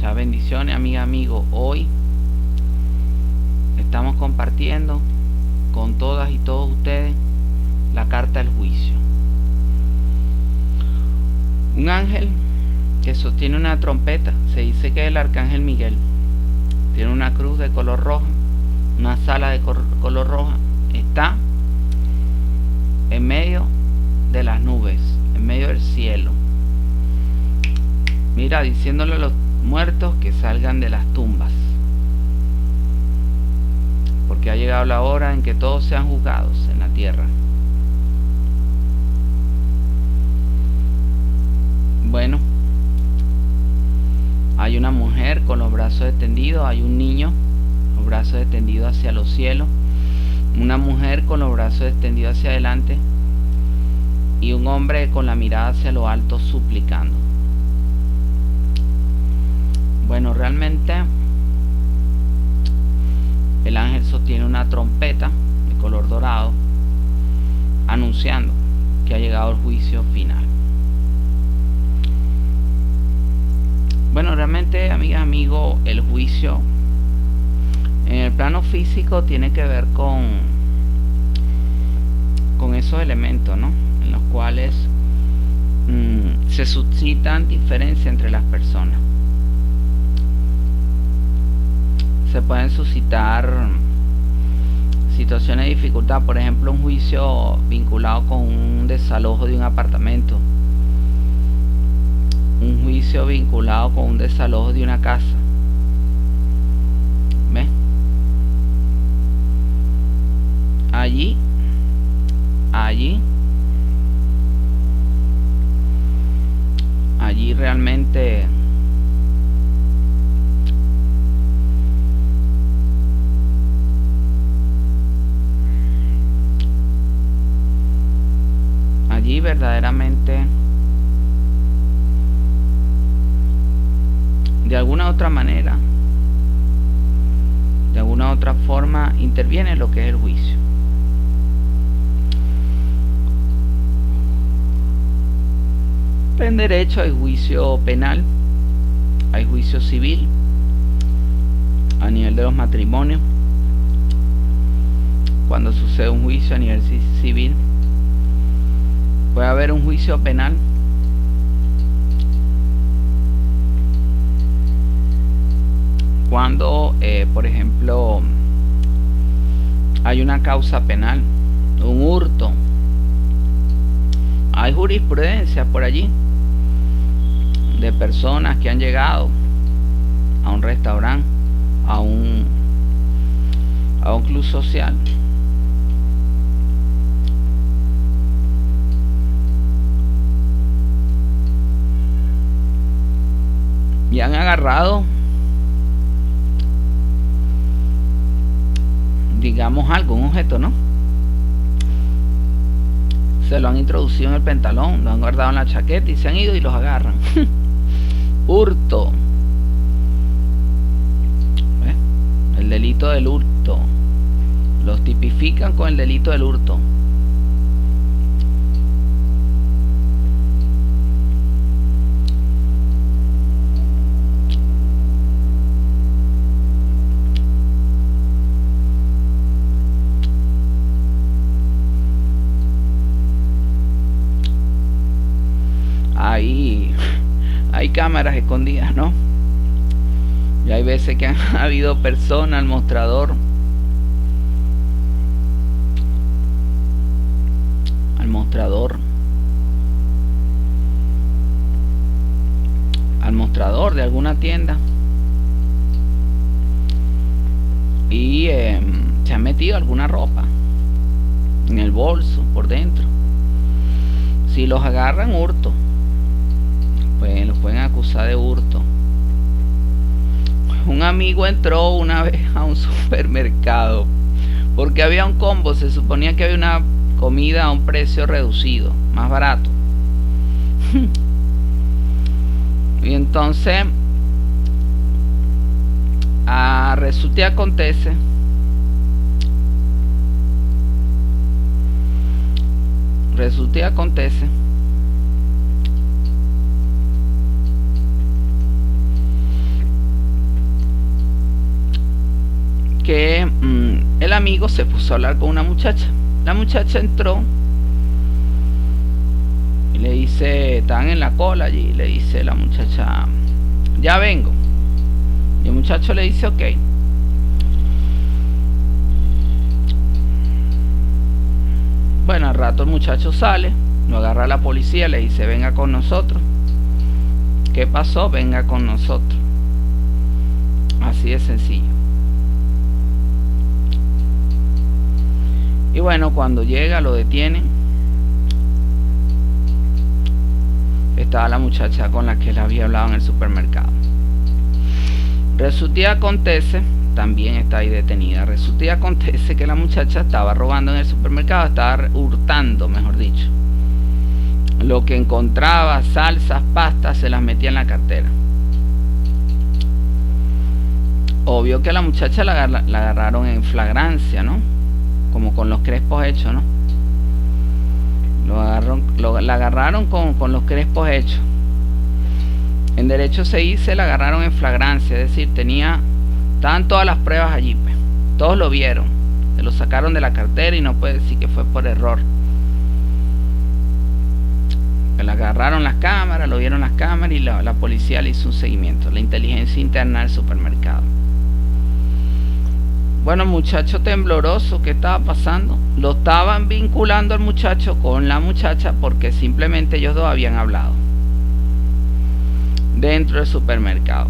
Muchas bendiciones, amiga, amigo. Hoy estamos compartiendo con todas y todos ustedes la carta del juicio. Un ángel que sostiene una trompeta, se dice que es el arcángel Miguel. Tiene una cruz de color roja, una sala de color roja. Está en medio de las nubes, en medio del cielo. Mira, diciéndole a los muertos que salgan de las tumbas, porque ha llegado la hora en que todos sean juzgados en la tierra. Bueno, hay una mujer con los brazos extendidos, hay un niño con los brazos extendidos hacia los cielos, una mujer con los brazos extendidos hacia adelante y un hombre con la mirada hacia lo alto suplicando. Bueno, realmente el ángel sostiene una trompeta de color dorado anunciando que ha llegado el juicio final. Bueno, realmente, amigas, amigos, el juicio en el plano físico tiene que ver con esos elementos, ¿no? En los cuales se suscitan diferencias entre las personas. Se pueden suscitar situaciones de dificultad, por ejemplo un juicio vinculado con un desalojo de un apartamento, un juicio vinculado con un desalojo de una casa. ¿Ves? Allí realmente verdaderamente de alguna otra manera, de alguna otra forma interviene lo que es el juicio. En derecho hay juicio penal, hay juicio civil a nivel de los matrimonios. Cuando sucede un juicio a nivel civil, puede haber un juicio penal cuando, por ejemplo, hay una causa penal, un hurto. Hay jurisprudencia por allí de personas que han llegado a un restaurante, a un club social, y han agarrado, digamos, algo, un objeto, ¿no? Se lo han introducido en el pantalón, lo han guardado en la chaqueta y se han ido y los agarran. Hurto. ¿Ves? El delito del hurto. Los tipifican con el delito del hurto. Hay cámaras escondidas, ¿no? Y hay veces que han habido personas al mostrador, de alguna tienda, y se han metido alguna ropa en el bolso por dentro. Si los agarran, hurto, pues los pueden acusar de hurto. Un amigo entró una vez a un supermercado porque había un combo, se suponía que había una comida a un precio reducido, más barato. Y entonces resulta y acontece amigo se puso a hablar con una muchacha. La muchacha entró y le dice, estaban en la cola allí, y le dice la muchacha, ya vengo. Y el muchacho le dice, ok. Bueno, al rato el muchacho sale, lo agarra la policía, le dice, venga con nosotros. ¿Qué pasó? Venga con nosotros. Así de sencillo. Y bueno, cuando llega lo detienen. Estaba la muchacha con la que él había hablado en el supermercado. Resulta y acontece, también está ahí detenida. Resulta y acontece que la muchacha estaba robando en el supermercado, estaba hurtando, mejor dicho. Lo que encontraba, salsas, pastas, se las metía en la cartera. Obvio que a la muchacha la agarraron en flagrancia, ¿no? Como con los crespos hechos, ¿no? La agarraron con los crespos hechos. En derecho se dice, la agarraron en flagrancia, es decir, estaban todas las pruebas allí, pues. Todos lo vieron, se lo sacaron de la cartera y no puede decir que fue por error. La agarraron las cámaras, lo vieron las cámaras y la policía le hizo un seguimiento, la inteligencia interna del supermercado. Bueno, muchacho tembloroso, ¿qué estaba pasando? Lo estaban vinculando al muchacho con la muchacha porque simplemente ellos dos habían hablado dentro del supermercado.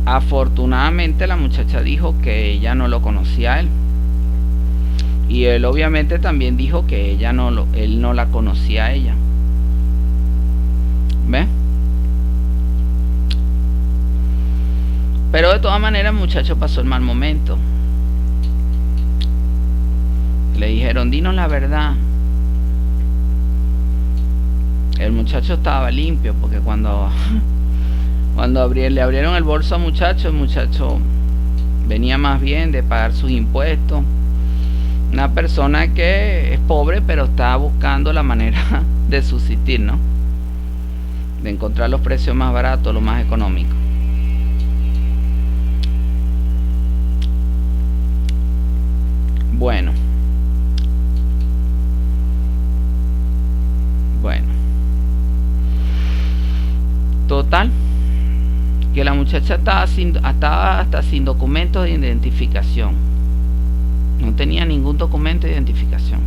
Afortunadamente la muchacha dijo que ella no lo conocía a él. Y él obviamente también dijo que él no la conocía a ella. ¿Ves? Pero de todas maneras el muchacho pasó el mal momento. Le dijeron, dinos la verdad. El muchacho estaba limpio porque cuando le abrieron el bolso al muchacho, el muchacho venía más bien de pagar sus impuestos. Una persona que es pobre pero está buscando la manera de subsistir, ¿no? De encontrar los precios más baratos, lo más económicos. Bueno. Total, que la muchacha estaba hasta sin documentos de identificación. No tenía ningún documento de identificación.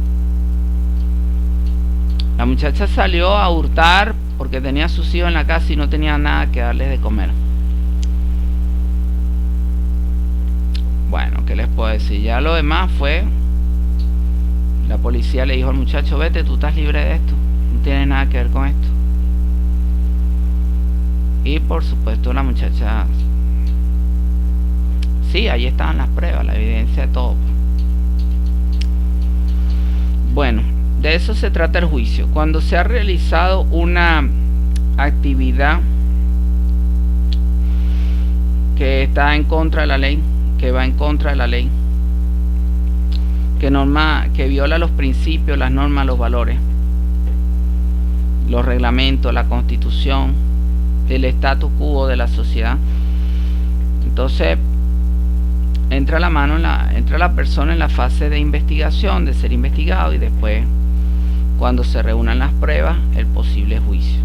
La muchacha salió a hurtar porque tenía a sus hijos en la casa y no tenía nada que darles de comer. Bueno, ¿qué les puedo decir? Ya lo demás fue, la policía le dijo al muchacho, vete, tú estás libre de esto, no tienes nada que ver con esto. Y por supuesto la muchacha, sí, ahí estaban las pruebas, la evidencia de todo. Bueno, de eso se trata el juicio. Cuando se ha realizado una actividad que está en contra de la ley, que va en contra de la ley, que viola los principios, las normas, los valores, los reglamentos, la constitución, el status quo de la sociedad, entonces entra la persona en la fase de investigación, de ser investigado, y después, cuando se reúnan las pruebas, el posible juicio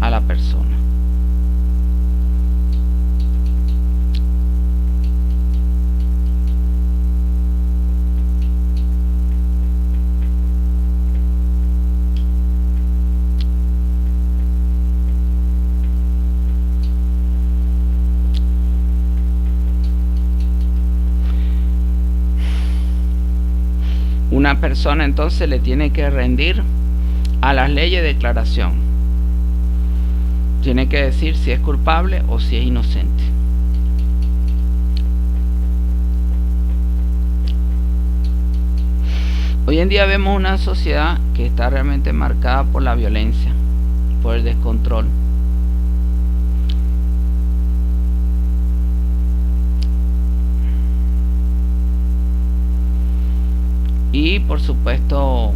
a la persona. Una persona entonces le tiene que rendir a las leyes de declaración. Tiene que decir si es culpable o si es inocente. Hoy en día vemos una sociedad que está realmente marcada por la violencia, por el descontrol. Y por supuesto,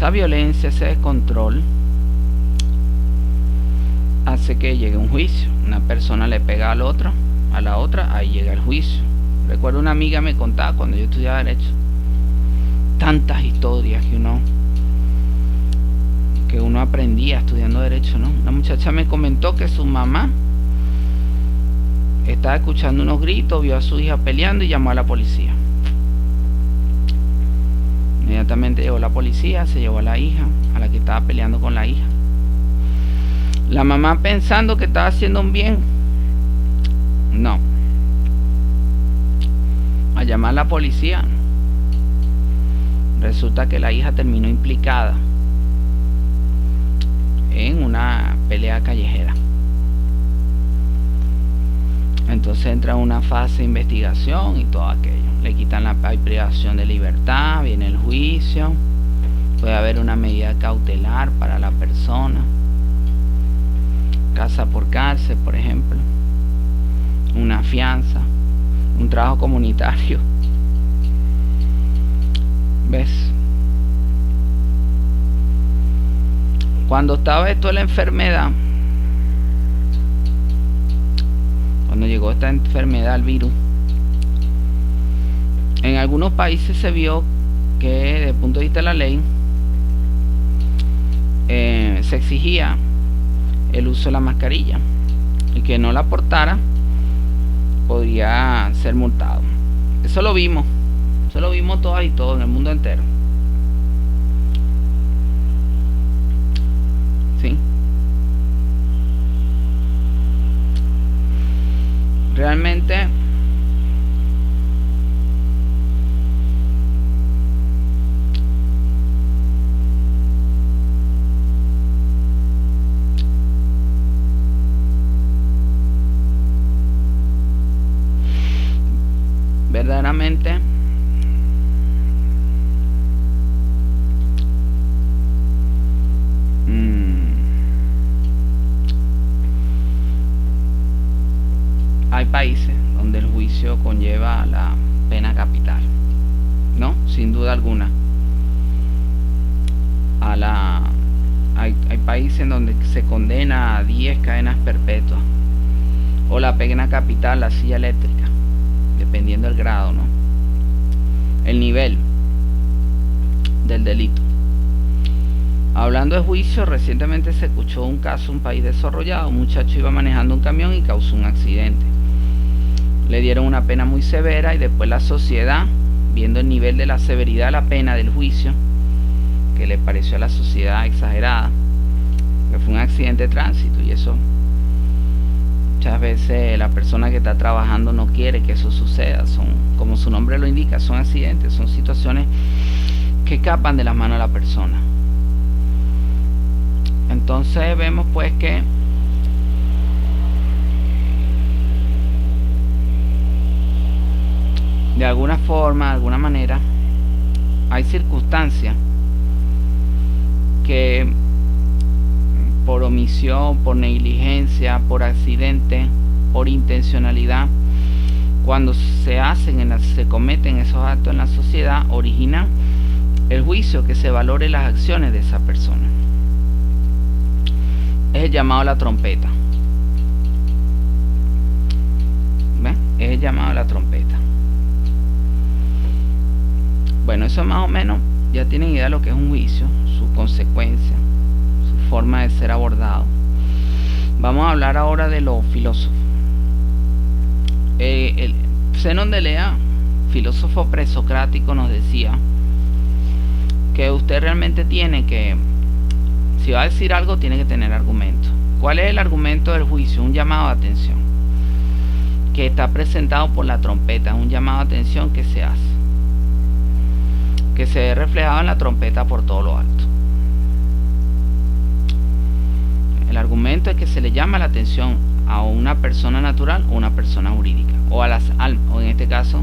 esa violencia, ese descontrol hace que llegue un juicio. Una persona le pega al otro, a la otra, ahí llega el juicio. Recuerdo una amiga me contaba cuando yo estudiaba Derecho, tantas historias que uno aprendía estudiando Derecho, ¿no? Una muchacha me comentó que su mamá estaba escuchando unos gritos, vio a su hija peleando y llamó a la policía. Inmediatamente llegó la policía, se llevó a la hija, a la que estaba peleando con la hija. La mamá pensando que estaba haciendo un bien. No. Al llamar a la policía, resulta que la hija terminó implicada en una pelea callejera. Entonces entra en una fase de investigación y todo aquello. Le quitan la privación de libertad, viene el juicio, puede haber una medida cautelar para la persona, casa por cárcel, por ejemplo, una fianza, un trabajo comunitario. ¿Ves? Cuando estaba esto de la enfermedad, cuando llegó esta enfermedad, el virus, en algunos países se vio que desde el punto de vista de la ley se exigía el uso de la mascarilla, y que no la portara podría ser multado. Eso lo vimos todas y todos en el mundo entero. ¿Sí? Realmente verdaderamente hay países donde el juicio conlleva la pena capital, ¿no? Sin duda alguna. Hay países en donde se condena a 10 cadenas perpetuas, o la pena capital, la silla eléctrica, dependiendo del grado, ¿no? El nivel del delito. Hablando de juicio, recientemente se escuchó un caso en un país desarrollado. Un muchacho iba manejando un camión y causó un accidente. Le dieron una pena muy severa y después la sociedad, viendo el nivel de la severidad de la pena del juicio, que le pareció a la sociedad exagerada, que fue un accidente de tránsito, y eso muchas veces la persona que está trabajando no quiere que eso suceda. Son, como su nombre lo indica, son accidentes, son situaciones que escapan de las manos de la persona. Entonces vemos pues que de alguna forma, de alguna manera, hay circunstancias que por omisión, por negligencia, por accidente, por intencionalidad, cuando se cometen esos actos en la sociedad, origina el juicio, que se valore las acciones de esa persona. Es el llamado a la trompeta. ¿Ven? Es el llamado a la trompeta. Bueno, eso más o menos ya tienen idea de lo que es un juicio, sus consecuencias, su forma de ser abordado. Vamos a hablar ahora de los filósofos. Zenón de Elea, filósofo presocrático, nos decía que usted realmente tiene que, si va a decir algo, tiene que tener argumento. ¿Cuál es el argumento del juicio? Un llamado de atención que está presentado por la trompeta. Es un llamado de atención que se hace, que se ve reflejado en la trompeta por todo lo alto. El argumento es que se le llama la atención a una persona natural o una persona jurídica, o a las almas, o en este caso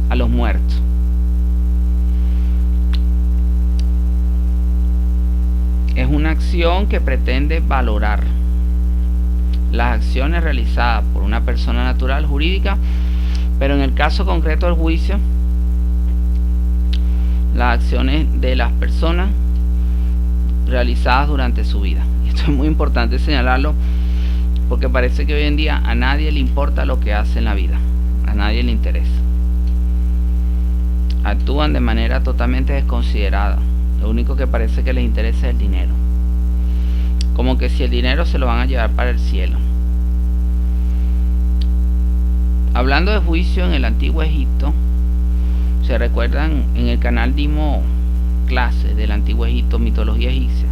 a los muertos. Es una acción que pretende valorar las acciones realizadas por una persona natural, jurídica, pero en el caso concreto del juicio, las acciones de las personas realizadas durante su vida. Y esto es muy importante señalarlo, porque parece que hoy en día a nadie le importa lo que hace en la vida, a nadie le interesa. Actúan de manera totalmente desconsiderada. Lo único que parece que les interesa es el dinero, como que si el dinero se lo van a llevar para el cielo. Hablando de juicio en el antiguo Egipto, se recuerdan, en el canal dimos clases del antiguo Egipto, mitología egipcia,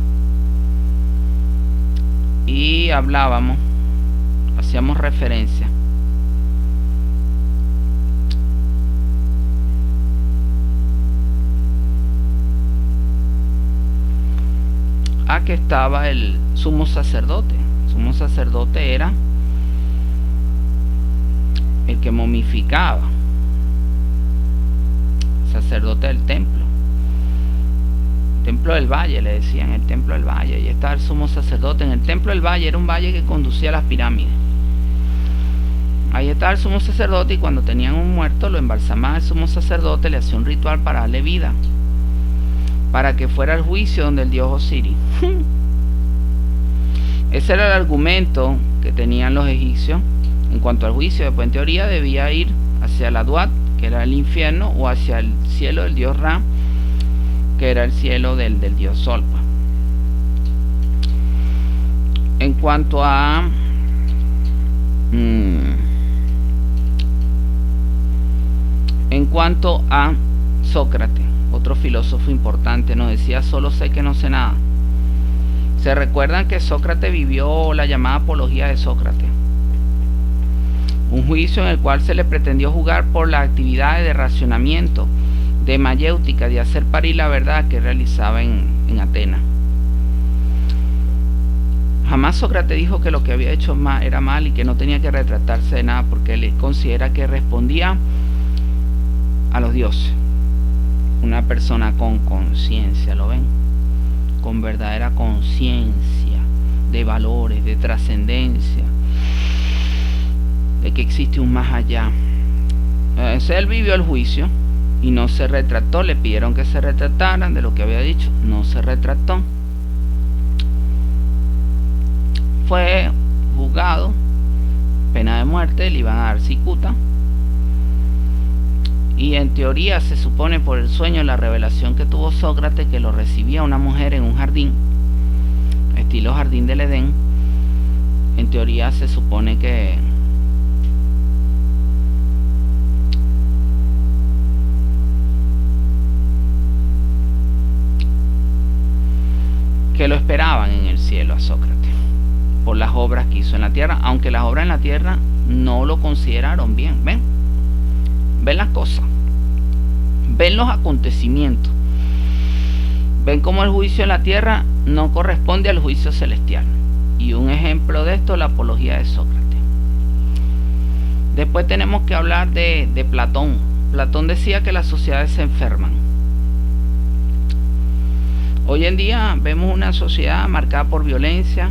y hacíamos referencia a que estaba el sumo sacerdote. El sumo sacerdote era el que momificaba, sacerdote del templo del valle, le decían, el templo del valle. Y estaba el sumo sacerdote en el templo del valle. Era un valle que conducía a las pirámides. Ahí estaba el sumo sacerdote, y cuando tenían un muerto lo embalsamaba el sumo sacerdote, le hacía un ritual para darle vida, para que fuera el juicio donde el dios Osiris. Ese era el argumento que tenían los egipcios en cuanto al juicio. Después, en teoría, debía ir hacia la Duat, que era el infierno, o hacia el cielo del dios Ra, que era el cielo del dios Sol. En cuanto a Sócrates, otro filósofo importante, nos decía: solo sé que no sé nada. Se recuerdan que Sócrates vivió la llamada apología de Sócrates, un juicio en el cual se le pretendió juzgar por las actividades de racionamiento, de mayéutica, de hacer parir la verdad que realizaba en Atenas. Jamás Sócrates dijo que lo que había hecho era mal y que no tenía que retratarse de nada, porque él considera que respondía a los dioses. Una persona con conciencia, ¿lo ven? Con verdadera conciencia de valores, de trascendencia, de que existe un más allá. Él vivió el juicio y no se retrató. Le pidieron que se retrataran de lo que había dicho, no se retrató. Fue juzgado, pena de muerte, le iban a dar cicuta, y en teoría se supone, por el sueño, la revelación que tuvo Sócrates, que lo recibía una mujer en un jardín, estilo jardín del Edén. En teoría se supone que lo esperaban en el cielo a Sócrates por las obras que hizo en la tierra, aunque las obras en la tierra no lo consideraron bien. Ven las cosas, ven los acontecimientos, ven cómo el juicio en la tierra no corresponde al juicio celestial. Y un ejemplo de esto, la apología de Sócrates. Después tenemos que hablar de Platón. Platón decía que las sociedades se enferman. Hoy en día vemos una sociedad marcada por violencia,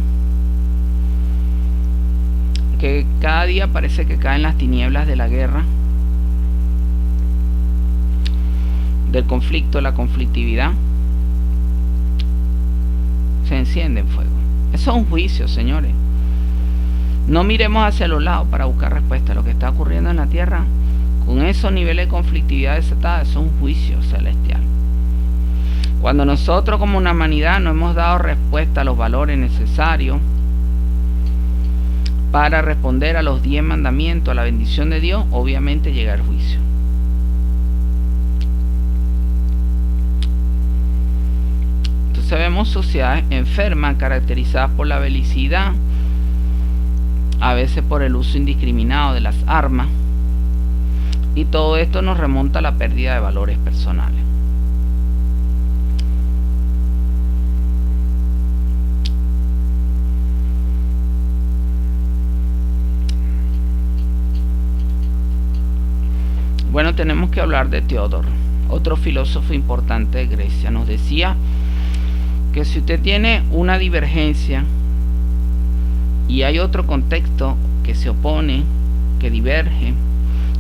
que cada día parece que cae en las tinieblas de la guerra, del conflicto, la conflictividad. Se enciende en fuego. Eso es un juicio, señores. No miremos hacia los lados para buscar respuesta a lo que está ocurriendo en la tierra. Con esos niveles de conflictividad desatada, eso es un juicio celestial. Cuando nosotros como una humanidad no hemos dado respuesta a los valores necesarios para responder a los 10 mandamientos, a la bendición de Dios, obviamente llega el juicio. Entonces vemos sociedades enfermas, caracterizadas por la belicidad, a veces por el uso indiscriminado de las armas, y todo esto nos remonta a la pérdida de valores personales. Bueno, tenemos que hablar de Teodoro, otro filósofo importante de Grecia. Nos decía que si usted tiene una divergencia y hay otro contexto que se opone, que diverge,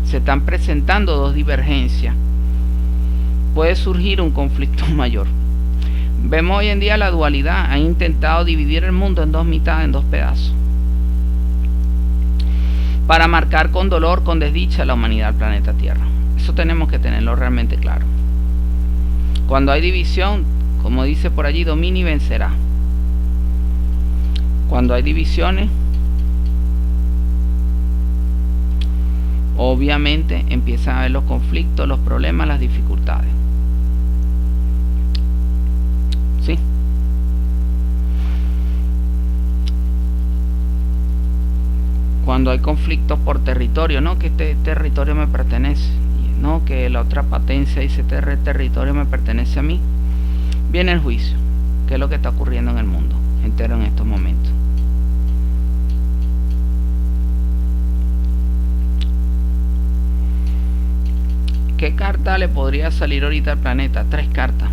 se están presentando dos divergencias, puede surgir un conflicto mayor. Vemos hoy en día la dualidad. Han intentado dividir el mundo en dos mitades, en dos pedazos, para marcar con dolor, con desdicha, la humanidad al planeta Tierra. Eso tenemos que tenerlo realmente claro. Cuando hay división, como dice por allí, domina y vencerá. Cuando hay divisiones, obviamente empiezan a haber los conflictos, los problemas, las dificultades. ¿Sí? Cuando hay conflictos por territorio, no, que este territorio me pertenece, no, que la otra potencia dice este territorio me pertenece a mí, viene el juicio, que es lo que está ocurriendo en el mundo entero en estos momentos. ¿Qué carta le podría salir ahorita al planeta? 3 cartas.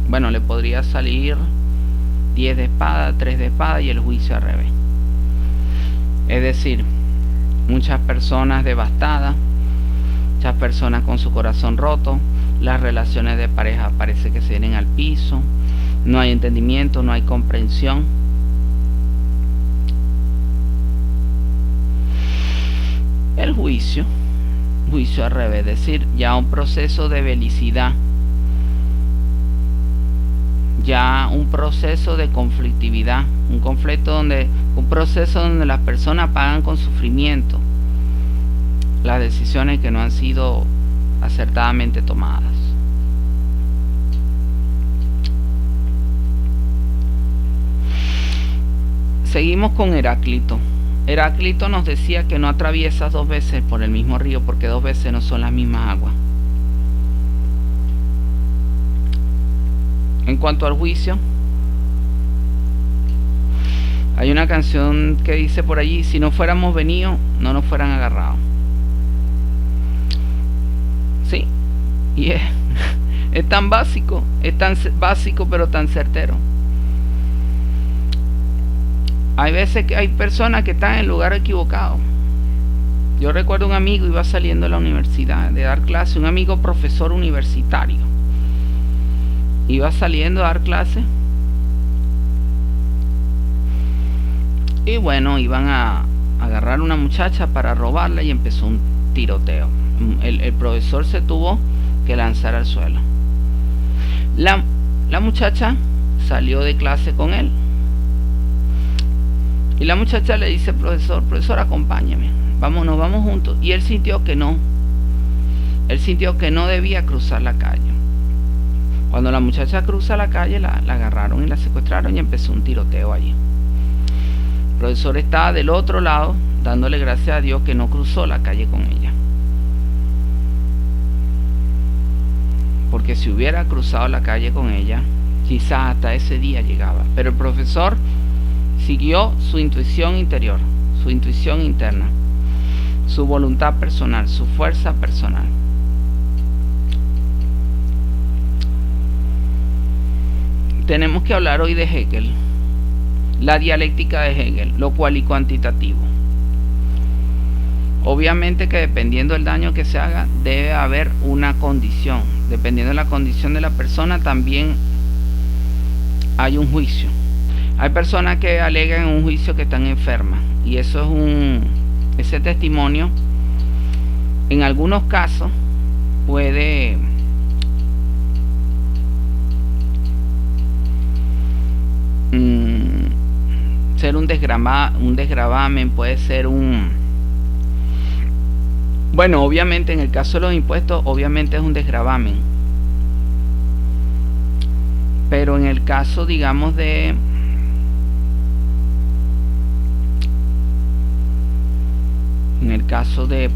Bueno, le podría salir 10 de espada, 3 de espada y el juicio al revés. Es decir, muchas personas devastadas, muchas personas con su corazón roto, las relaciones de pareja parece que se vienen al piso, no hay entendimiento, no hay comprensión. El juicio al revés, es decir, ya un proceso de belicidad, ya un proceso de conflictividad, un proceso donde las personas pagan con sufrimiento las decisiones que no han sido acertadamente tomadas. Seguimos con Heráclito. Heráclito nos decía que no atraviesas 2 veces por el mismo río, porque 2 veces no son las mismas aguas. En cuanto al juicio, hay una canción que dice por allí: si no fuéramos venidos, no nos fueran agarrados. Sí, y es tan básico pero tan certero. Hay veces que hay personas que están en el lugar equivocado. Yo recuerdo un amigo, iba saliendo de la universidad de dar clase, un amigo profesor universitario, iba saliendo a dar clase y bueno, iban a agarrar a una muchacha para robarla y empezó un tiroteo. El profesor se tuvo que lanzar al suelo. La muchacha salió de clase con él y la muchacha le dice: profesor, acompáñame, vamos juntos. Y él sintió que no debía cruzar la calle. Cuando la muchacha cruza la calle, la agarraron y la secuestraron y empezó un tiroteo allí. El profesor estaba del otro lado dándole gracias a Dios que no cruzó la calle con ella, porque si hubiera cruzado la calle con ella, quizás hasta ese día llegaba. Pero el profesor siguió su intuición interior, su intuición interna, su voluntad personal, su fuerza personal. Tenemos que hablar hoy de Hegel, la dialéctica de Hegel, lo cual y cuantitativo. Obviamente que dependiendo del daño que se haga, debe haber una condición. Dependiendo de la condición de la persona, también hay un juicio. Hay personas que alegan en un juicio que están enfermas, y eso es ese testimonio en algunos casos puede ser un desgravamen, puede ser bueno, obviamente en el caso de los impuestos, obviamente es un desgravamen, pero en el caso, digamos,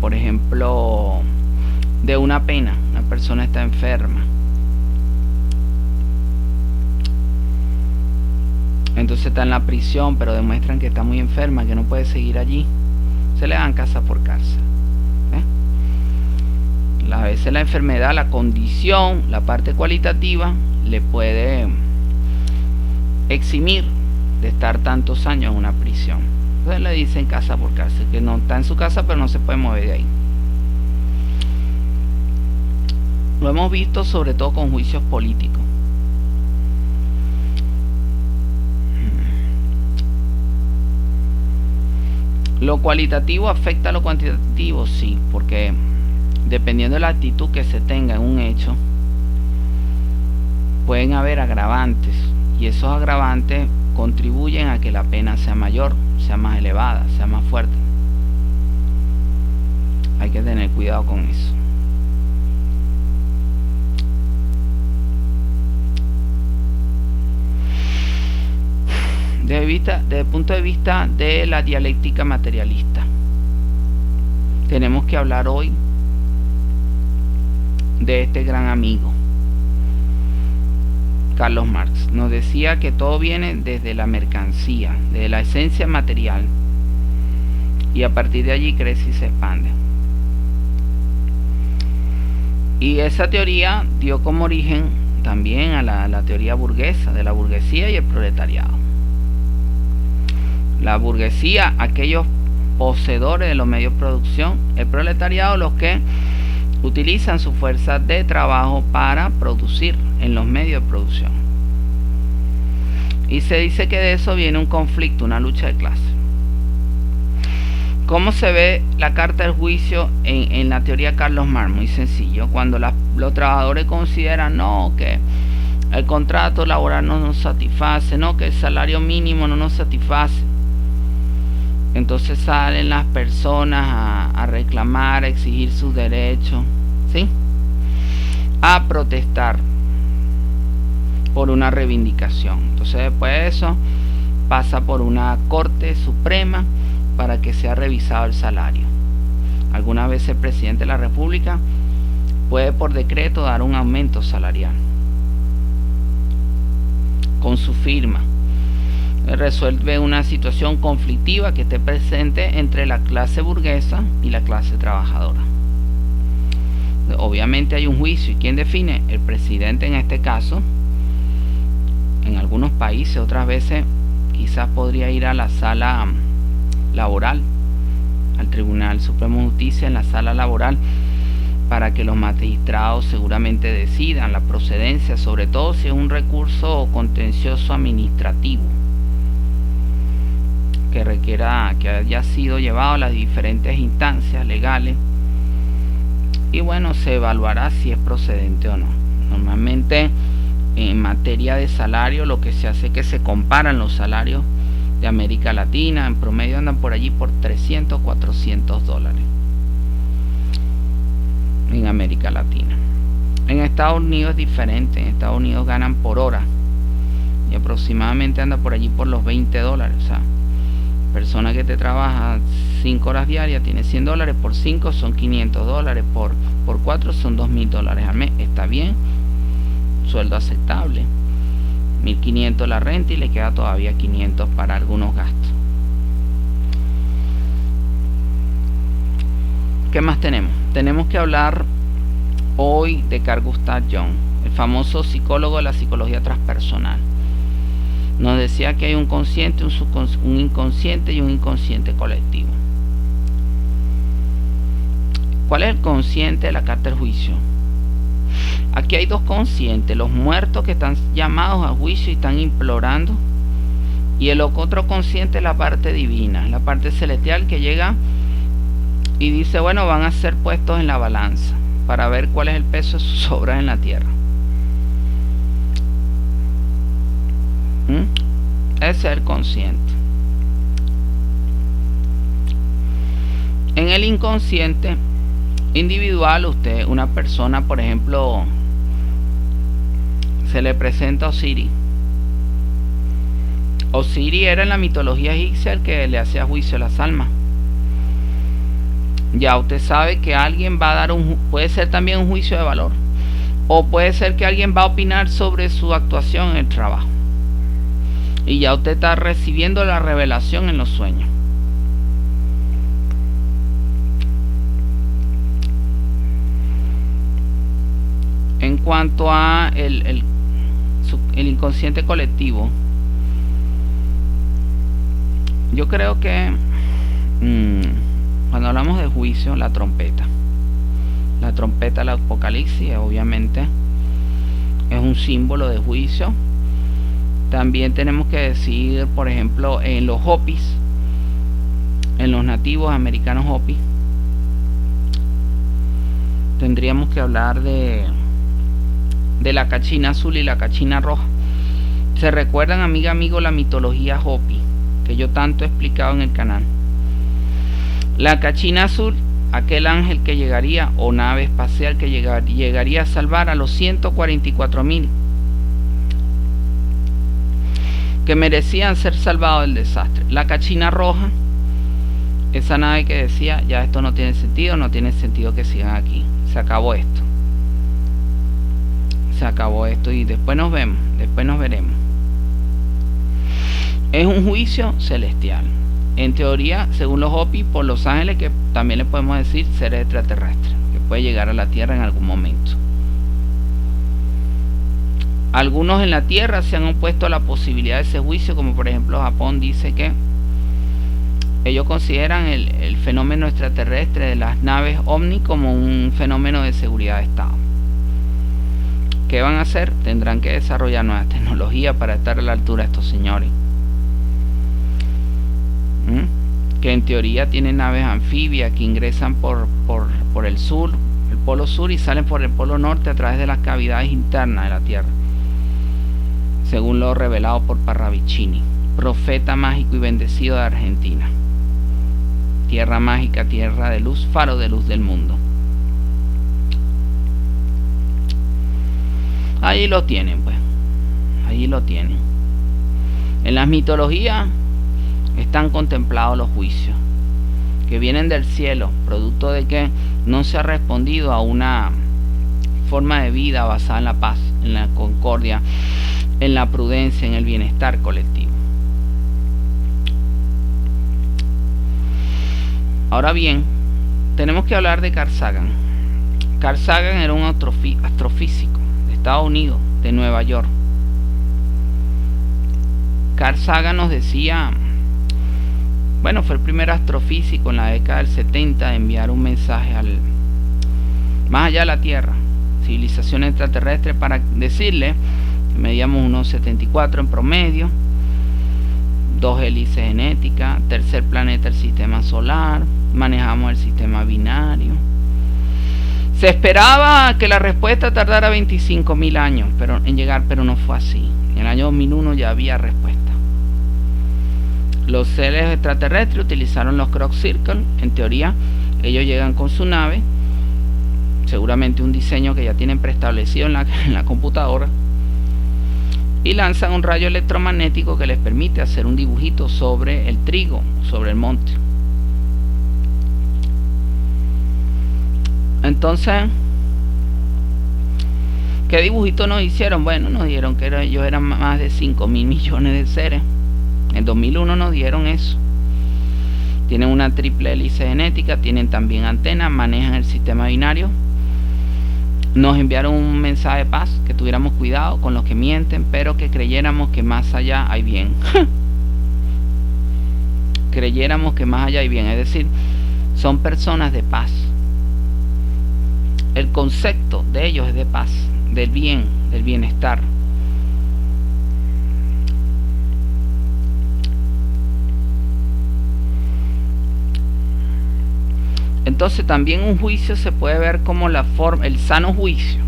por ejemplo, de una pena, una persona está enferma, entonces está en la prisión, pero demuestran que está muy enferma, que no puede seguir allí, se le dan casa por cárcel. A veces la enfermedad, la condición, la parte cualitativa le puede eximir de estar tantos años en una prisión. Entonces le dicen casa por cárcel, que no está en su casa pero no se puede mover de ahí. Lo hemos visto sobre todo con juicios políticos. ¿Lo cualitativo afecta a lo cuantitativo? Sí, porque dependiendo de la actitud que se tenga en un hecho, pueden haber agravantes, y esos agravantes contribuyen a que la pena sea mayor, sea más elevada, sea más fuerte. Hay que tener cuidado con eso. Desde el punto de vista de la dialéctica materialista, tenemos que hablar hoy de este gran amigo, Carlos Marx. Nos decía que todo viene desde la mercancía, desde la esencia material, y a partir de allí crece y se expande. Y esa teoría dio como origen también a la teoría burguesa, de la burguesía y el proletariado. La burguesía, aquellos poseedores de los medios de producción; el proletariado, los que utilizan su fuerza de trabajo para producir en los medios de producción. Y se dice que de eso viene un conflicto, una lucha de clases. ¿Cómo se ve la carta del juicio en la teoría de Carlos Marx? Muy sencillo. Cuando los trabajadores consideran que el contrato laboral no nos satisface, que el salario mínimo no nos satisface, entonces salen las personas a reclamar, a exigir sus derechos, ¿sí?, a protestar por una reivindicación. Entonces después de eso pasa por una Corte Suprema para que sea revisado el salario. Algunas veces el presidente de la República puede por decreto dar un aumento salarial con su firma. Resuelve una situación conflictiva que esté presente entre la clase burguesa y la clase trabajadora. Obviamente hay un juicio, y ¿quién define? El presidente en este caso. En algunos países, otras veces quizás podría ir a la sala laboral, al Tribunal Supremo de Justicia, en la sala laboral, para que los magistrados seguramente decidan la procedencia, sobre todo si es un recurso contencioso administrativo que requiera que haya sido llevado a las diferentes instancias legales, y bueno, se evaluará si es procedente o no. Normalmente en materia de salario lo que se hace es que se comparan los salarios de América Latina. En promedio andan por allí por 300, 400 dólares en América Latina. En Estados Unidos es diferente. En Estados Unidos ganan por hora y aproximadamente anda por allí por los 20 dólares. O sea, persona que te trabaja 5 horas diarias tiene 100 dólares, por 5 son 500 dólares, por 4 son 2.000 dólares al mes. Está bien, sueldo aceptable. 1.500 la renta y le queda todavía 500 para algunos gastos. ¿Qué más tenemos? Tenemos que hablar hoy de Carl Gustav Jung, el famoso psicólogo de la psicología transpersonal. Nos decía que hay un consciente, un inconsciente y un inconsciente colectivo. ¿Cuál es el consciente de la carta del juicio? Aquí hay dos conscientes: los muertos que están llamados a juicio y están implorando, y el otro consciente es la parte divina, la parte celestial, que llega y dice, bueno, van a ser puestos en la balanza para ver cuál es el peso de sus obras en la tierra. Ese es el consciente. En el inconsciente individual, una persona, por ejemplo, se le presenta a Osiris. Osiris era en la mitología egipcia el que le hacía juicio a las almas. Ya usted sabe que alguien va a dar puede ser también un juicio de valor, o puede ser que alguien va a opinar sobre su actuación en el trabajo, y ya usted está recibiendo la revelación en los sueños. En cuanto a el inconsciente colectivo, yo creo que cuando hablamos de juicio, la trompeta del Apocalipsis obviamente es un símbolo de juicio. También tenemos que decir, por ejemplo, en los Hopis, en los nativos americanos Hopi, tendríamos que hablar de la cachina azul y la cachina roja. ¿Se recuerdan, amigo, la mitología Hopi que yo tanto he explicado en el canal? La cachina azul, aquel ángel que llegaría, o nave espacial que llegaría a salvar a los 144,000 que merecían ser salvados del desastre. La cachina roja, esa nave que decía, ya esto no tiene sentido que sigan aquí, se acabó esto, y después nos veremos. Es un juicio celestial, en teoría, según los Hopi, por los ángeles, que también le podemos decir seres extraterrestres, que puede llegar a la Tierra en algún momento. Algunos en la Tierra se han opuesto a la posibilidad de ese juicio, como por ejemplo Japón dice que ellos consideran el fenómeno extraterrestre de las naves OVNI como un fenómeno de seguridad de Estado. ¿Qué van a hacer? Tendrán que desarrollar nuevas tecnologías para estar a la altura de estos señores, que en teoría tienen naves anfibias que ingresan por el sur, el polo sur, y salen por el polo norte a través de las cavidades internas de la Tierra, según lo revelado por Parravicini, profeta mágico y bendecido de Argentina. Tierra mágica, tierra de luz, faro de luz del mundo. Allí lo tienen, pues. Allí lo tienen. En las mitologías están contemplados los juicios que vienen del cielo, producto de que no se ha respondido a una forma de vida basada en la paz, en la concordia, en la prudencia, en el bienestar colectivo. Ahora bien, tenemos que hablar de Carl Sagan. Carl Sagan era un astrofísico de Estados Unidos, de Nueva York. Carl Sagan nos decía, bueno, fue el primer astrofísico en la década del 70 de enviar un mensaje más allá de la Tierra, civilización extraterrestre, para decirle que medíamos unos 74 en promedio, 2 hélices genéticas, tercer planeta del sistema solar, manejamos el sistema binario. Se esperaba que la respuesta tardara 25,000 años en llegar, pero no fue así. En el año 2001 ya había respuesta. Los seres extraterrestres utilizaron los Crop Circle. En teoría, ellos llegan con su nave, seguramente un diseño que ya tienen preestablecido en la computadora, y lanzan un rayo electromagnético que les permite hacer un dibujito sobre el trigo, sobre el monte. Entonces, ¿qué dibujito nos hicieron? Bueno, nos dieron que ellos eran más de 5,000 millones de seres. En 2001 nos dieron eso. Tienen una triple hélice genética, tienen también antenas, manejan el sistema binario. Nos enviaron un mensaje de paz, que tuviéramos cuidado con los que mienten, pero que creyéramos que más allá hay bien. Creyéramos que más allá hay bien, es decir, son personas de paz. El concepto de ellos es de paz, del bien, del bienestar. Entonces también un juicio se puede ver como la forma, el sano juicio.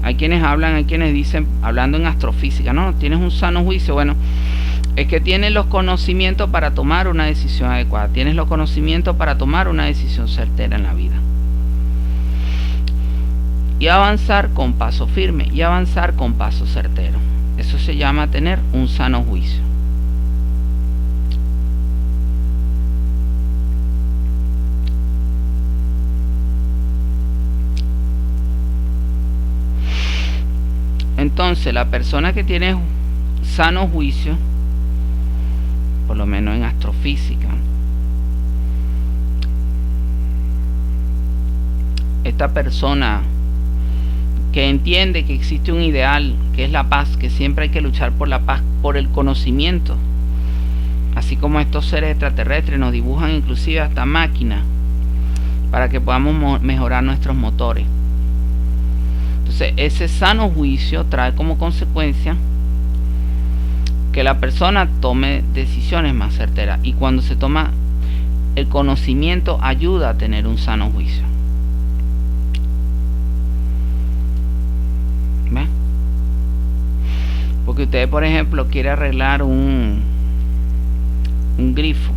Hay quienes hablan, hay quienes dicen, hablando en astrofísica, no, tienes un sano juicio. Bueno, es que tienes los conocimientos para tomar una decisión adecuada, tienes los conocimientos para tomar una decisión certera en la vida. Y avanzar con paso firme, y avanzar con paso certero. Eso se llama tener un sano juicio. Entonces, la persona que tiene sano juicio, por lo menos en astrofísica, esta persona que entiende que existe un ideal, que es la paz, que siempre hay que luchar por la paz, por el conocimiento, así como estos seres extraterrestres nos dibujan inclusive hasta máquinas para que podamos mejorar nuestros motores. Entonces, ese sano juicio trae como consecuencia que la persona tome decisiones más certeras, y cuando se toma el conocimiento ayuda a tener un sano juicio. ¿Ven? Porque usted, por ejemplo, quiere arreglar un grifo,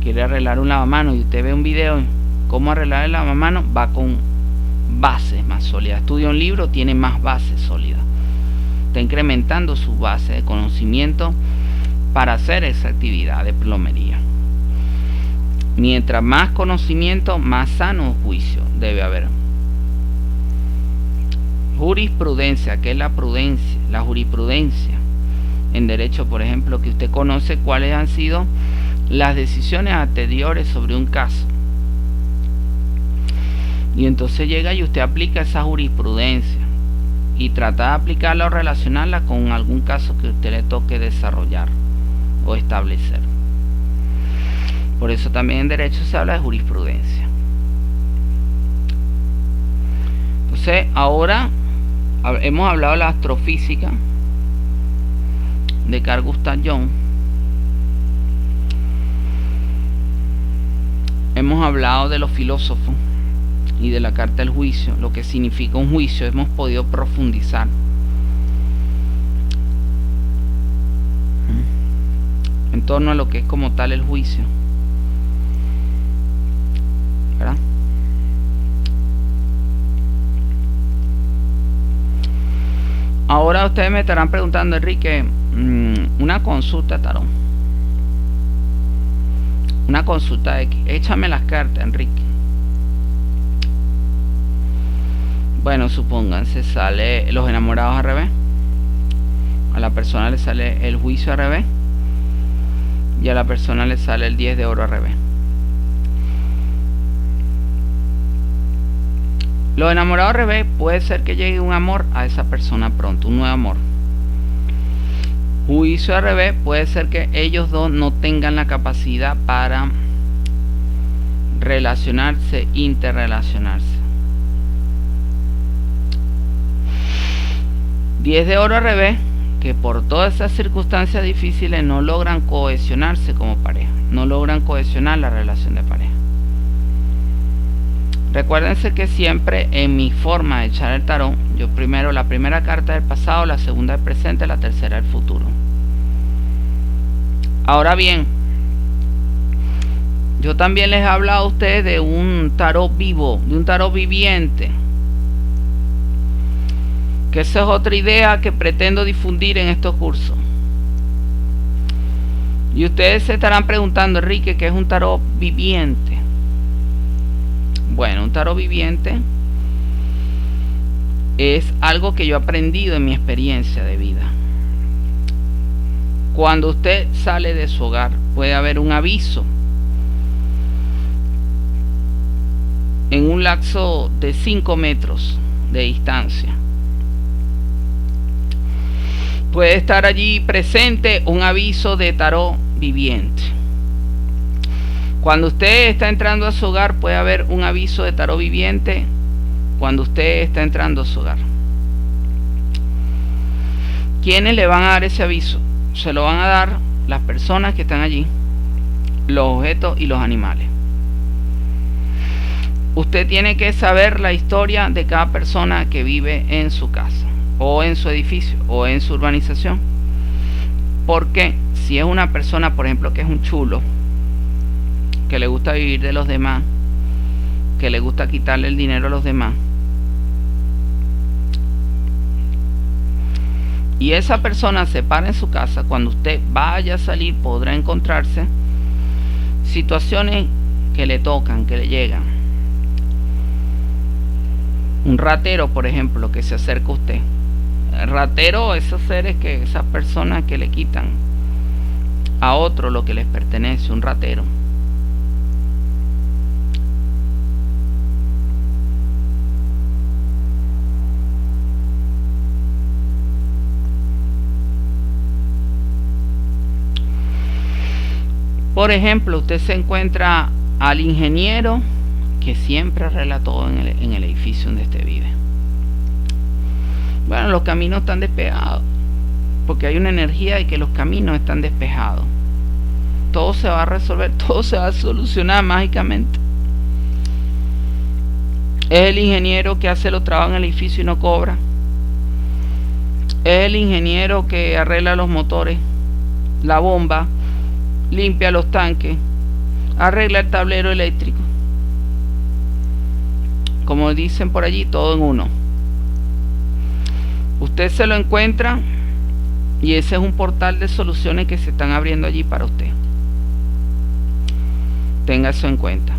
quiere arreglar un lavamanos, y usted ve un video cómo arreglar el lavamanos, va con bases más sólidas. Estudia un libro, tiene más bases sólidas. Está incrementando su base de conocimiento para hacer esa actividad de plomería. Mientras más conocimiento, más sano juicio debe haber. Jurisprudencia, ¿qué es la prudencia? La jurisprudencia en derecho, por ejemplo, que usted conoce cuáles han sido las decisiones anteriores sobre un caso, y entonces llega y usted aplica esa jurisprudencia y trata de aplicarla o relacionarla con algún caso que a usted le toque desarrollar o establecer. Por eso también en derecho se habla de jurisprudencia. Entonces ahora hemos hablado de la astrofísica de Carl Gustav Jung. Hemos hablado de los filósofos y de la carta del juicio, lo que significa un juicio. Hemos podido profundizar en torno a lo que es como tal el juicio, ¿verdad? Ahora ustedes me estarán preguntando, Enrique, una consulta tarot, una consulta X, échame las cartas, Enrique. Bueno, supónganse, sale los enamorados al revés, a la persona le sale el juicio al revés, y a la persona le sale el 10 de oro al revés. Los enamorados al revés, puede ser que llegue un amor a esa persona pronto, un nuevo amor. Juicio al revés, puede ser que ellos dos no tengan la capacidad para relacionarse, interrelacionarse. 10 de oro al revés, que por todas esas circunstancias difíciles no logran cohesionarse como pareja, no logran cohesionar la relación de pareja. Recuérdense que siempre en mi forma de echar el tarot, yo primero la primera carta del pasado, la segunda del presente, la tercera del futuro. Ahora bien, yo también les he hablado a ustedes de un tarot vivo, de un tarot viviente, que esa es otra idea que pretendo difundir en estos cursos. Y ustedes se estarán preguntando, Enrique, ¿qué es un tarot viviente? Bueno, un tarot viviente es algo que yo he aprendido en mi experiencia de vida. Cuando usted sale de su hogar, puede haber un aviso en un lapso de 5 metros de distancia. Puede estar allí presente un aviso de tarot viviente. Cuando usted está entrando a su hogar, puede haber un aviso de tarot viviente cuando usted está entrando a su hogar. ¿Quiénes le van a dar ese aviso? Se lo van a dar las personas que están allí, los objetos y los animales. Usted tiene que saber la historia de cada persona que vive en su casa, o en su edificio, o en su urbanización. Porque si es una persona, por ejemplo, que es un chulo, que le gusta vivir de los demás, que le gusta quitarle el dinero a los demás, y esa persona se para en su casa, cuando usted vaya a salir podrá encontrarse situaciones que le tocan, que le llegan. Un ratero, por ejemplo, que se acerca a usted. El ratero, esos seres, que esas personas que le quitan a otro lo que les pertenece, un ratero. Por ejemplo, usted se encuentra al ingeniero que siempre arregla todo en el edificio donde usted vive. Bueno, los caminos están despejados, porque hay una energía de que los caminos están despejados. todo se va a resolver, todo se va a solucionar mágicamente. Es el ingeniero que hace los trabajos en el edificio y no cobra. Es el ingeniero que arregla los motores, la bomba, limpia los tanques, arregla el tablero eléctrico. Como dicen por allí, todo en uno. Usted se lo encuentra y ese es un portal de soluciones que se están abriendo allí para usted. Tenga eso en cuenta.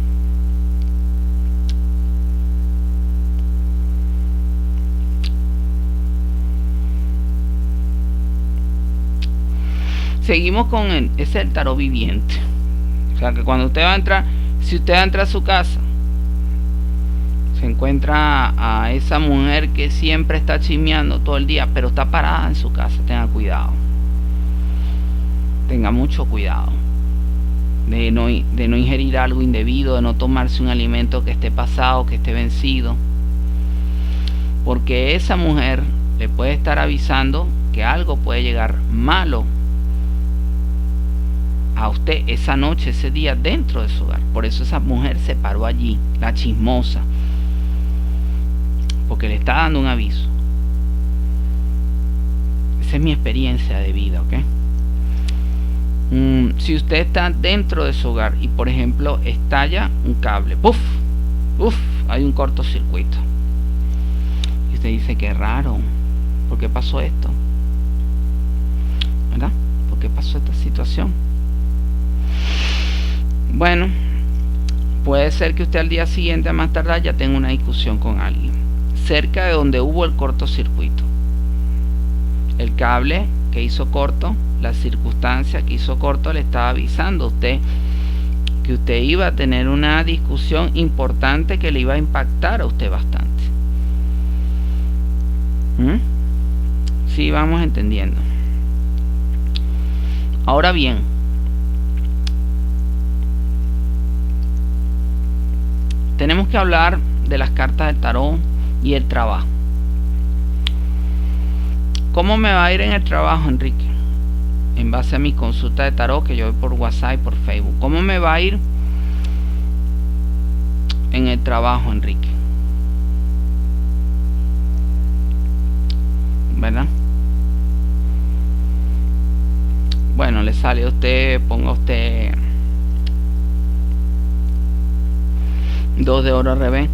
Seguimos con ese es el tarot viviente. O sea que cuando usted va a entrar, si usted entra a su casa, se encuentra a esa mujer que siempre está chismeando todo el día, pero está parada en su casa, tenga cuidado. Tenga mucho cuidado de no ingerir algo indebido, de no tomarse un alimento que esté pasado, que esté vencido, porque esa mujer le puede estar avisando que algo puede llegar malo a usted esa noche, ese día dentro de su hogar. Por eso esa mujer se paró allí, la chismosa, porque le está dando un aviso. Esa es mi experiencia de vida, ¿ok? Si usted está dentro de su hogar y por ejemplo estalla un cable, ¡puf! ¡Uf! Hay un cortocircuito y usted dice, qué raro, ¿por qué pasó esto? ¿Verdad? ¿Por qué pasó esta situación? Bueno, puede ser que usted al día siguiente, a más tardar, ya tenga una discusión con alguien cerca de donde hubo el cortocircuito. El cable que hizo corto, la circunstancia que hizo corto, le estaba avisando a usted que usted iba a tener una discusión importante que le iba a impactar a usted bastante. Sí, vamos entendiendo. Ahora bien, tenemos que hablar de las cartas del tarot y el trabajo. ¿Cómo me va a ir en el trabajo, Enrique? En base a mi consulta de tarot que yo doy por WhatsApp y por Facebook. ¿Cómo me va a ir en el trabajo, Enrique? ¿Verdad? Bueno, le sale a usted, ponga usted 2 de oro al revés,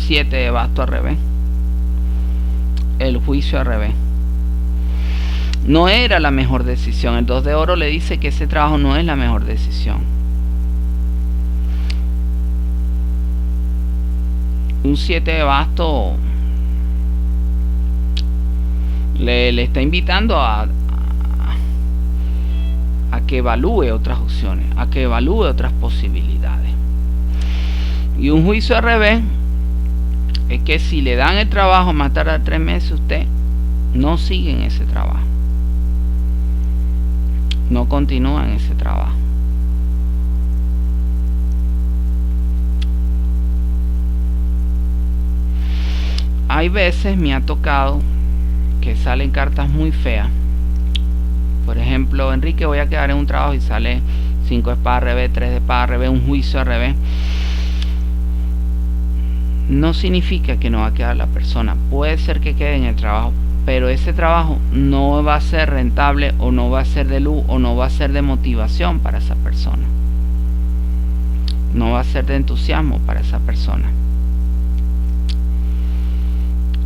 7 de basto al revés, el juicio al revés. No era la mejor decisión. El 2 de oro le dice que ese trabajo no es la mejor decisión. Un 7 de basto le está invitando a que evalúe otras opciones, a que evalúe otras posibilidades. Y un juicio al revés es que si le dan el trabajo más tarde de 3 meses, usted no sigue en ese trabajo, no continúa en ese trabajo. Hay veces me ha tocado que salen cartas muy feas. Por ejemplo, Enrique, voy a quedar en un trabajo y sale 5 de espada al revés, 3 de espada al revés, un juicio al revés. No significa que no va a quedar la persona. Puede ser que quede en el trabajo, pero ese trabajo no va a ser rentable, o no va a ser de luz, o no va a ser de motivación para esa persona. No va a ser de entusiasmo para esa persona.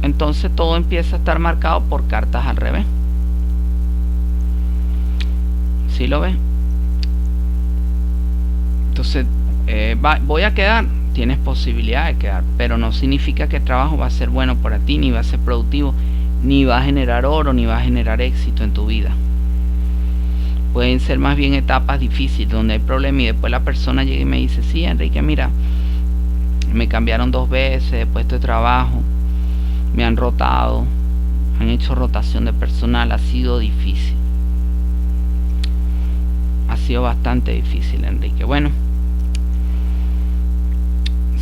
Entonces todo empieza a estar marcado por cartas al revés. ¿Sí lo ve? Entonces voy a quedar. Tienes posibilidad de quedar, pero no significa que el trabajo va a ser bueno para ti, ni va a ser productivo, ni va a generar oro, ni va a generar éxito en tu vida. Pueden ser más bien etapas difíciles donde hay problemas y después la persona llega y me dice, sí, Enrique, mira, me cambiaron 2 veces de puesto de trabajo, me han rotado, han hecho rotación de personal, ha sido difícil, ha sido bastante difícil, Enrique. Bueno,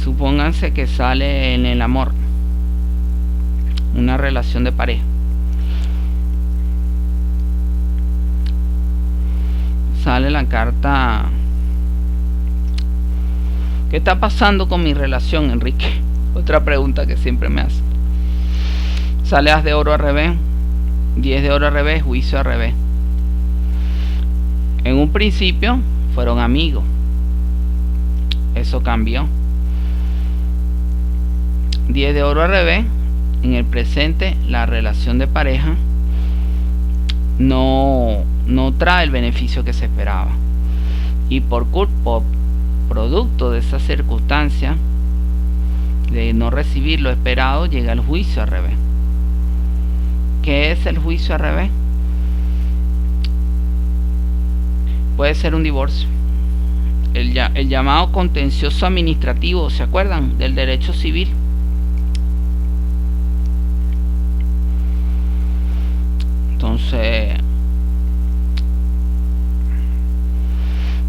supónganse que sale en el amor, una relación de pareja. sale la carta. ¿Qué está pasando con mi relación, Enrique? Otra pregunta que siempre me hace. Sale as de oro al revés, 10 de oro al revés, juicio al revés. En un principio fueron amigos. Eso cambió. 10 de oro al revés. En el presente, la relación de pareja no trae el beneficio que se esperaba. Y por producto de esa circunstancia de no recibir lo esperado, llega el juicio al revés. ¿Qué es el juicio al revés? Puede ser un divorcio. El llamado contencioso administrativo, ¿se acuerdan? Del derecho civil. Entonces,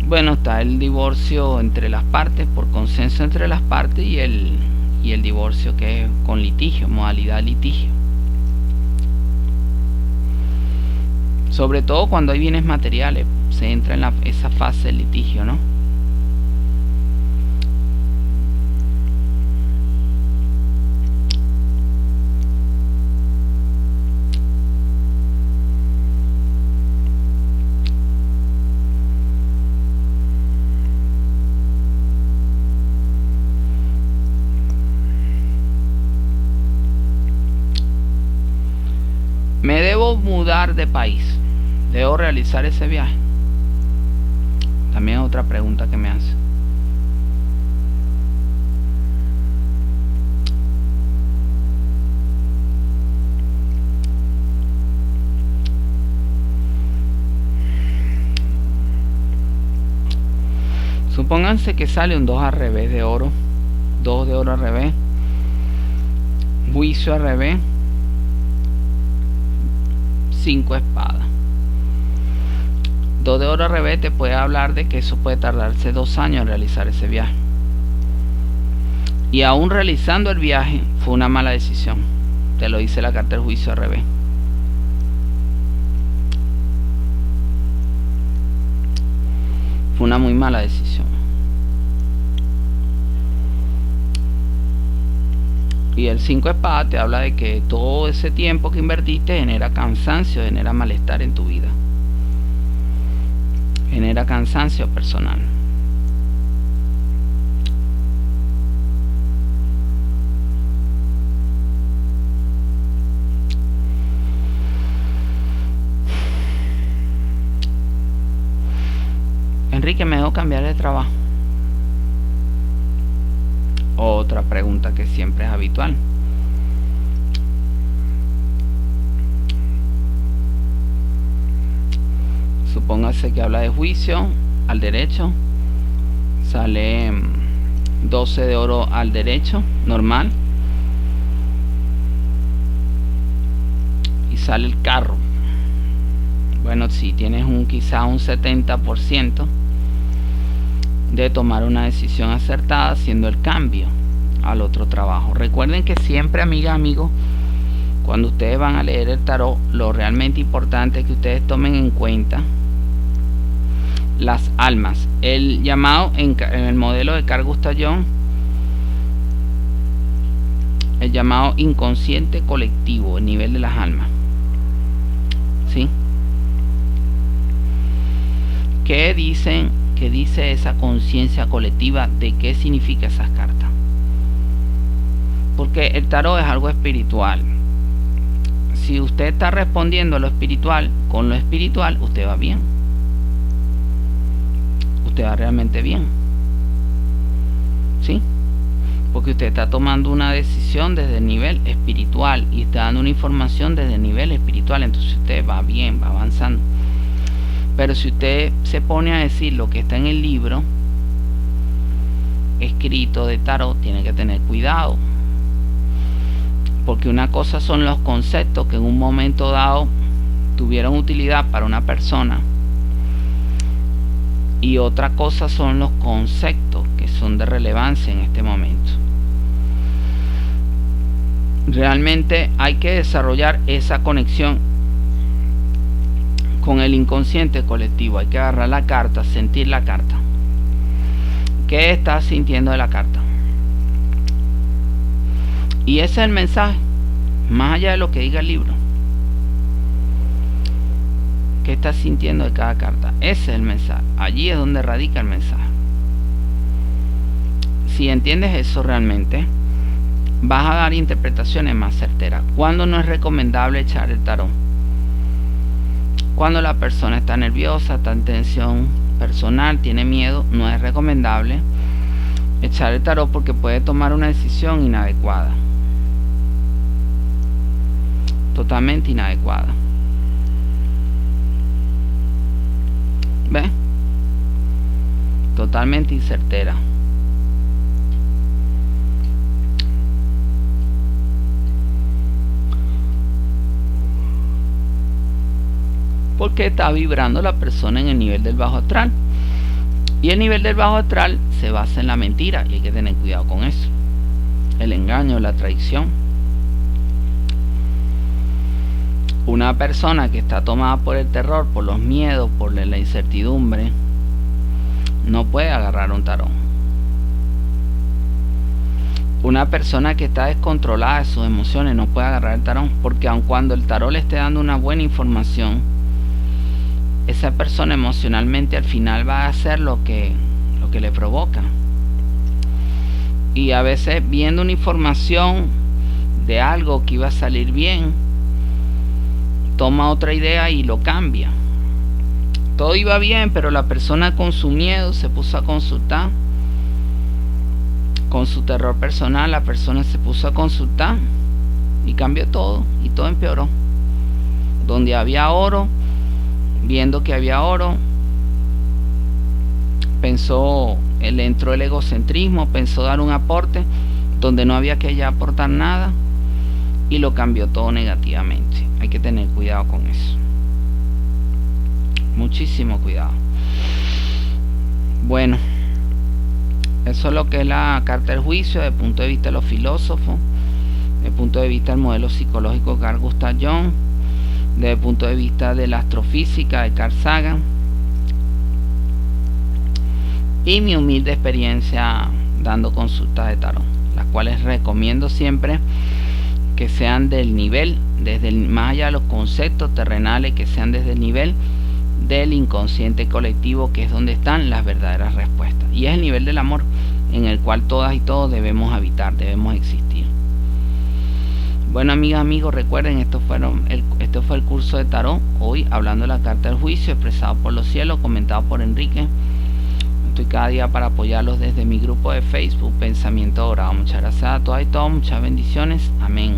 bueno, está el divorcio entre las partes, por consenso entre las partes, y el divorcio que es con litigio, modalidad litigio. Sobre todo cuando hay bienes materiales, se entra en esa fase del litigio, ¿no? Me debo mudar de país. ¿Debo realizar ese viaje? También es otra pregunta que me hace. Supónganse que sale un 2 al revés de oro. 2 de oro al revés. Juicio al revés. 5 espadas. 2 de oro al revés te puede hablar de que eso puede tardarse 2 años en realizar ese viaje. Y aún realizando el viaje fue una mala decisión. Te lo dice la carta del juicio al revés. Fue una muy mala decisión. Y el 5 de espadas te habla de que todo ese tiempo que invertiste genera cansancio, genera malestar en tu vida. Genera cansancio personal. Enrique, ¿me debo cambiar de trabajo? Otra pregunta que siempre es habitual. Supóngase que habla de juicio al derecho. Sale 12 de oro al derecho, normal. Y sale el carro. Bueno, si tienes quizá un 70% de tomar una decisión acertada haciendo el cambio al otro trabajo. Recuerden que siempre, amiga, amigos, cuando ustedes van a leer el tarot, lo realmente importante es que ustedes tomen en cuenta las almas. El llamado en el modelo de Carl Gustav Jung, el llamado inconsciente colectivo, el nivel de las almas. ¿Sí? ¿Qué dicen? ¿Qué dice esa conciencia colectiva? ¿De qué significa esas cartas? Porque el tarot es algo espiritual. Si usted está respondiendo a lo espiritual con lo espiritual, usted va bien. Usted va realmente bien. ¿Sí? Porque usted está tomando una decisión desde el nivel espiritual y está dando una información desde el nivel espiritual. Entonces usted va bien, va avanzando. Pero si usted se pone a decir lo que está en el libro escrito de tarot, tiene que tener cuidado. Porque una cosa son los conceptos que en un momento dado tuvieron utilidad para una persona. Y otra cosa son los conceptos que son de relevancia en este momento. Realmente hay que desarrollar esa conexión con el inconsciente colectivo. Hay que agarrar la carta, sentir la carta. ¿Qué estás sintiendo de la carta? Y ese es el mensaje, más allá de lo que diga el libro. ¿Qué estás sintiendo de cada carta? Ese es el mensaje. Allí es donde radica el mensaje. Si entiendes eso realmente, vas a dar interpretaciones más certeras. ¿Cuándo no es recomendable echar el tarot? Cuando la persona está nerviosa, está en tensión personal, tiene miedo, no es recomendable echar el tarot porque puede tomar una decisión inadecuada. Totalmente inadecuada. ¿Ves? Totalmente incertera. Porque está vibrando la persona en el nivel del bajo astral. Y el nivel del bajo astral se basa en la mentira y hay que tener cuidado con eso. El engaño, la traición. Una persona que está tomada por el terror, por los miedos, por la incertidumbre, no puede agarrar un tarot. Una persona que está descontrolada de sus emociones no puede agarrar el tarot, porque aun cuando el tarot le esté dando una buena información, esa persona emocionalmente al final va a hacer lo que le provoca. Y a veces viendo una información de algo que iba a salir bien, toma otra idea y lo cambia. Todo iba bien, pero la persona con su miedo se puso a consultar. Con su terror personal, la persona se puso a consultar y cambió todo, y todo empeoró. Donde había oro, viendo que había oro, le entró el egocentrismo, pensó dar un aporte donde no había que ya aportar nada y lo cambió todo negativamente. Hay que tener cuidado con eso. Muchísimo cuidado. Bueno, eso es lo que es la carta del juicio desde el punto de vista de los filósofos, desde el punto de vista del modelo psicológico de Carl Gustav Jung, desde el punto de vista de la astrofísica de Carl Sagan, y mi humilde experiencia dando consultas de tarot, las cuales recomiendo siempre que sean del nivel, más allá de los conceptos terrenales, que sean desde el nivel del inconsciente colectivo, que es donde están las verdaderas respuestas, y es el nivel del amor en el cual todas y todos debemos habitar, debemos existir. Bueno, amigas, amigos, recuerden, esto fue el curso de tarot, hoy hablando de la carta del juicio, expresado por los cielos, comentado por Enrique. Estoy cada día para apoyarlos desde mi grupo de Facebook, Pensamiento Dorado. Muchas gracias a todas y todos, muchas bendiciones, amén.